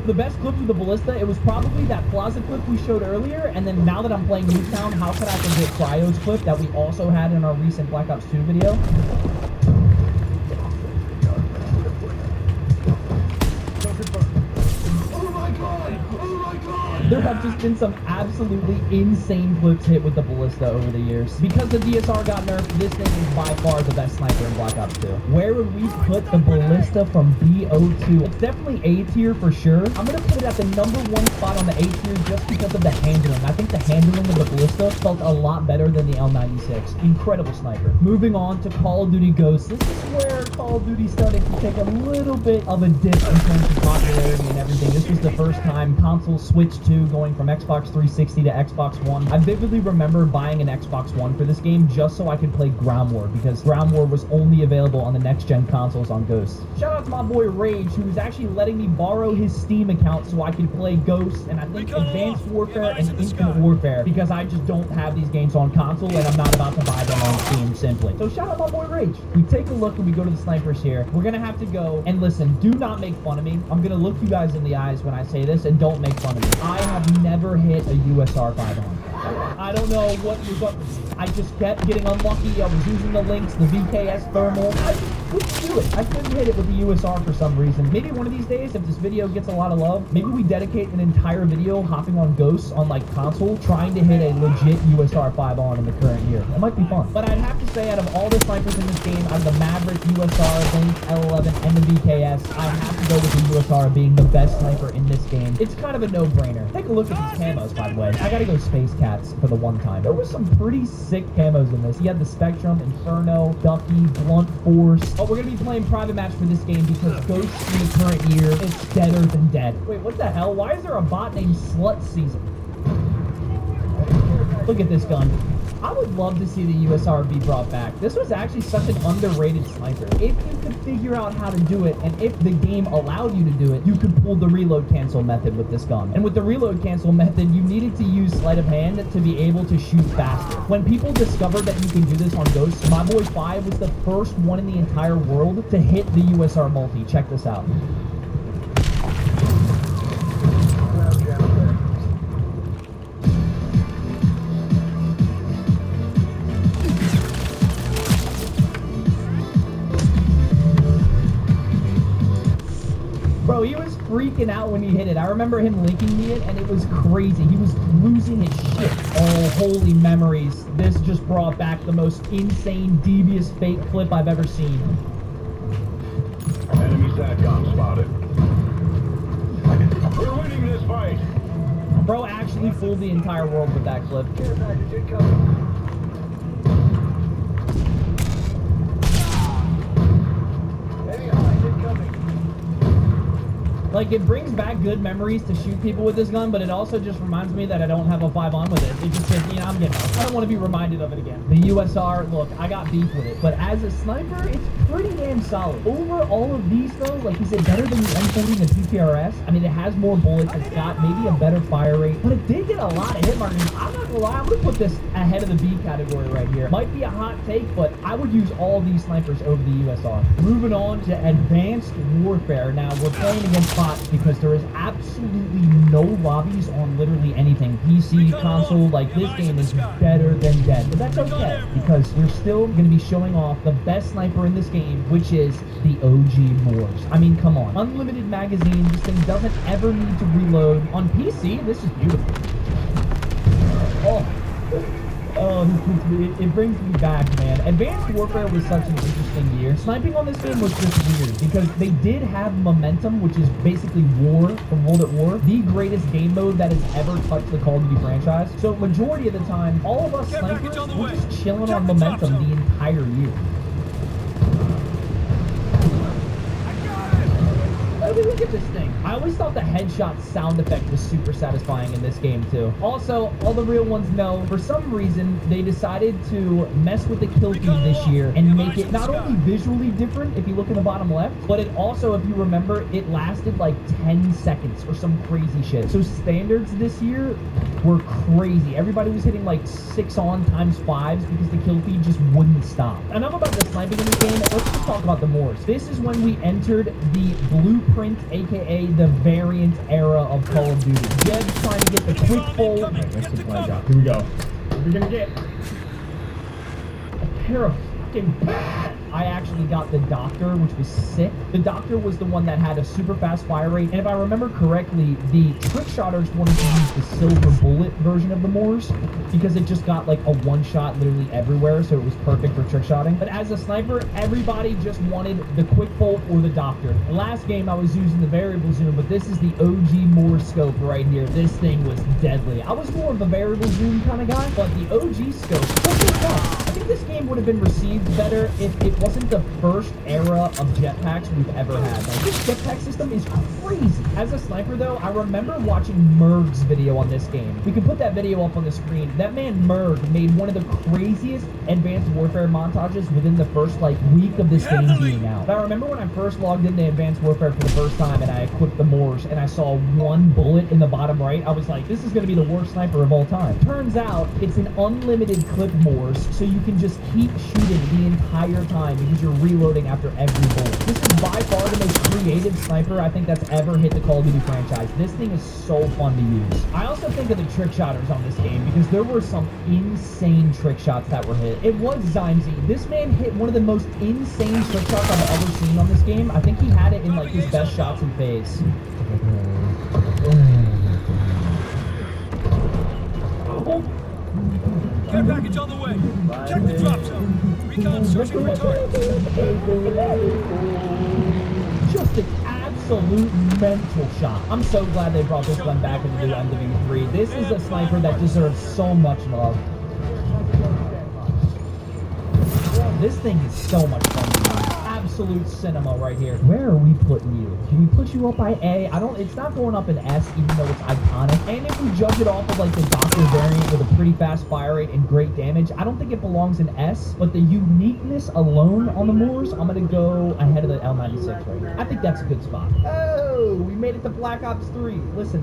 The best clips with the ballista, it was probably that plaza clip we showed earlier, and then now that I'm playing Newtown, how could I forget Cryo's clip that we also had in our recent Black Ops 2 video? There have just been some absolutely insane clips hit with the ballista over the years. Because the DSR got nerfed, this thing is by far the best sniper in Black Ops 2. Where would we put the ballista from BO2? It's definitely A tier for sure. I'm going to put it at the #1 spot on the A tier just because of the handling. I think the handling of the ballista felt a lot better than the L96. Incredible sniper. Moving on to Call of Duty Ghosts. This is where Call of Duty started to take a little bit of a dip in terms of popularity and everything. This was the first time console switched to going from Xbox 360 to Xbox One. I vividly remember buying an Xbox One for this game just so I could play Ground War, because Ground War was only available on the next-gen consoles on Ghosts. Shout out to my boy Rage, who was actually letting me borrow his Steam account so I could play Ghosts and I think Advanced Warfare and Infinite Warfare, because I just don't have these games on console and I'm not about to buy them on Steam simply. So shout out my boy Rage. We take a look and we go to the snipers here. We're gonna have to go, and listen, do not make fun of me. I'm gonna look you guys in the eyes when I say this, and don't make fun of me. I have never hit a USR 5-on. I don't know what was up with me. I just kept getting unlucky. I was using the links, the VKS thermal. I just couldn't do it. I couldn't hit it with the USR for some reason. Maybe one of these days, if this video gets a lot of love, maybe we dedicate an entire video hopping on Ghosts on like console, trying to hit a legit USR 5-on in the current year. It might be fun. But I'd have to say, out of all the snipers in this game, out of the Maverick, USR, Link, L11, and the VKS, I have to go with the USR being the best sniper in this game. It's kind of a no-brainer. Take a look at these camos, by the way. I gotta go Space Cats for the one time. There was some pretty sick camos in this. You had the Spectrum, Inferno, Ducky, Blunt Force. Oh, we're gonna be playing private match for this game because Ghosts in the current year, it's deader than dead. Wait, what the hell? Why is there a bot named Slut Season? Look at this gun. I would love to see the USR be brought back. This was actually such an underrated sniper. If you could figure out how to do it, and if the game allowed you to do it, you could pull the reload cancel method with this gun. And with the reload cancel method, you needed to use sleight of hand to be able to shoot faster. When people discovered that you can do this on Ghosts, my boy 5 was the first one in the entire world to hit the USR multi. Check this out. Bro, he was freaking out when he hit it. I remember him linking me it, and it was crazy. He was losing his shit. Oh, holy memories. This just brought back the most insane, devious fake clip I've ever seen. Enemy SATCOM spotted. We're winning this fight. Bro actually fooled the entire world with that clip. Care package incoming. Like, it brings back good memories to shoot people with this gun, but it also just reminds me that I don't have a 5-on with it. It just says, you know, I'm getting off. I don't want to be reminded of it again. The USR, look, I got beef with it, but as a sniper, it's pretty damn solid. Over all of these, though, like you said, better than the M40 and the PPRS. I mean, it has more bullets. It's got maybe a better fire rate, but it did get a lot of hit markers. I'm not gonna lie, I'm gonna put this ahead of the B category right here. Might be a hot take, but I would use all these snipers over the USR. Moving on to Advanced Warfare. Now, we're playing against bots because there is absolutely no lobbies on literally anything. PC, console, like, this game is better than dead. But that's okay, because we're still going to be showing off the best sniper in this game, which is the OG Moors. I mean, come on. Unlimited magazine, this thing doesn't ever need to reload. On PC, this is beautiful. Oh, it brings me back, man. Advanced Warfare was such an interesting year. Sniping on this game was just weird because they did have Momentum, which is basically War from World at War, the greatest game mode that has ever touched the Call of Duty franchise. So majority of the time, all of us snipers were just chilling on Momentum the entire year. Look at this thing. I always thought the headshot sound effect was super satisfying in this game too. Also, all the real ones know, for some reason, they decided to mess with the kill feed this year and make it not only visually different, if you look in the bottom left, but it also, if you remember, it lasted like 10 seconds or some crazy shit. So standards this year were crazy. Everybody was hitting like 6-on times 5s because the kill feed just wouldn't stop. Enough about the sniping in the game. Let's just talk about the Moors. This is when we entered the Blueprint aka the variant era of Call of Duty. Jeb's trying to get the quick fold. Incoming. Let's Get see to what I got. cover. Here we go. What are we gonna get? A pair of fucking pads. I actually got the Doctor, which was sick. The Doctor was the one that had a super fast fire rate, and if I remember correctly, the trick shotters wanted to use the silver bullet version of the Moors because it just got like a one shot literally everywhere, so it was perfect for trick shotting. But as a sniper, everybody just wanted the quick bolt or the Doctor. The last game I was using the variable zoom, but this is the OG Moor scope right here. This thing was deadly. I was more of a variable zoom kind of guy, but the OG scope was so fun. I think this game would have been received better if it wasn't the first era of jetpacks we've ever had. Like, this jetpack system is crazy. As a sniper, though, I remember watching Merg's video on this game. We can put that video up on the screen. That man, Merg, made one of the craziest Advanced Warfare montages within the first, like, week of this game being out. But I remember when I first logged into Advanced Warfare for the first time and I equipped the Moors and I saw one bullet in the bottom right, I was like, this is going to be the worst sniper of all time. Turns out, it's an unlimited clip Moors, so you can just keep shooting the entire time because you're reloading after every bullet. This is by far the most creative sniper I think that's ever hit the Call of Duty franchise. This thing is so fun to use. I also think of the trick shotters on this game because there were some insane trick shots that were hit. It was Zymzy. This man hit one of the most insane trick shots I've ever seen on this game. I think he had it in like his best shots in phase. Care package on the way. Check the drop zone. Recon searching for targets. Just an absolute mental shot. I'm so glad they brought this gun back into the WWII. This is a sniper that deserves so much love. This thing is so much fun to use. Absolute cinema right here. Where are we putting you? Can we put you up by A? It's not going up in S, even though it's iconic. And if we judge it off of like the Doctor variant with a pretty fast fire rate and great damage, I don't think it belongs in S, but the uniqueness alone on the Moors, I'm gonna go ahead of the L96 right here. I think that's a good spot. Oh, we made it to Black Ops 3. Listen.